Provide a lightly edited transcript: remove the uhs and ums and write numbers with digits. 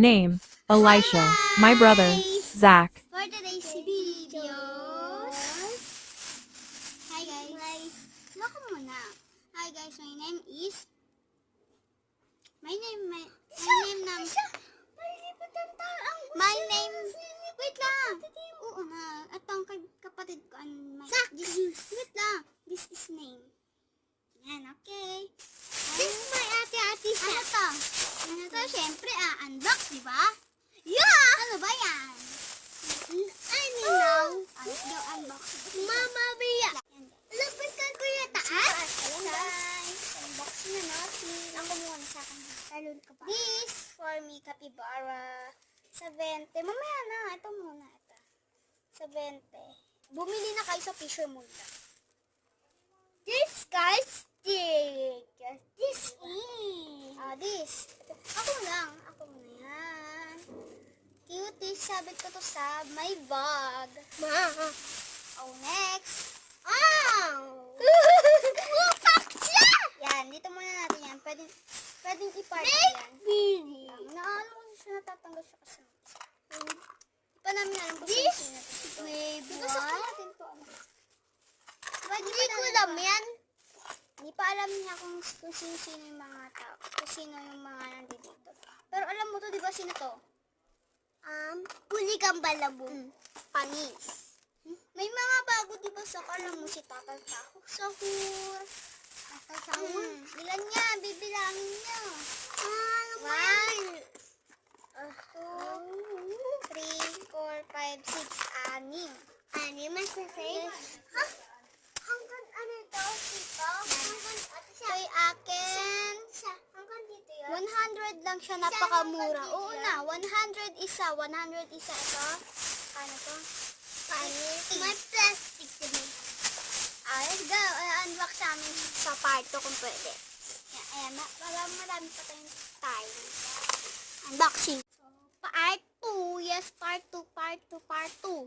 Name, Elisha. My brother, Zach. For today's videos. Hi guys. Look muna. Hi guys, my name is my name wait lang. Oo na. At ang kapatid ko wait lang. This is name. Yan, okay. This is my ate siya. Ano to? Ano to? Siyempre, unbox, di ba? Yeah! Ano ba yan? I know. Let's go unbox. Mama Bia. Yan. Lapit ka kuya taas. Ayan guys. Unbox na natin. Ako muna sa akin. Talon ka pa. This for me, Capybara. 70. Mamaya na. Ito muna. Ito. 70. Bumili na kayo sa Fisher Munda. This guy's stick. This is. This. Ako lang. Ako na yan. Cutie. Sabit ko to sa my bag. Oh, next. Lupak siya. Yan. Dito muna natin yan. Pwedeng i-park yan. Bini. Naano mo siya natatanggal siya kasi. Hindi pa namin alam kung This sino natin. wave Dito sa natin to. Hindi ko alam yan. Hindi pa alam niya kung sino yung mga tao. Kung sino yung mga nandito. Pero alam mo to, di ba sino to? Huli kang balabong. Panis. May mga bago, di ba? Sa alam mo si Tata Tahok Sahur. Tata Sahur? Ilan niya? Bibilangin niya. One. 2, 3, 4, 5, 6, 6. Ano masasay? Ha? Hanggang ano ito? Dito? Hanggang ate siya. Kay akin, Hanggang dito yun? 100 lang siya, napakamura. Oo na, 100 isa, 100 isa ito. Ano to? May plastic din. Let's go. Unbox namin sa part 2 kung pwede. Ayan, marami pa tayong time. Unboxing. So, part 2. Yes, part 2, part 2, part 2.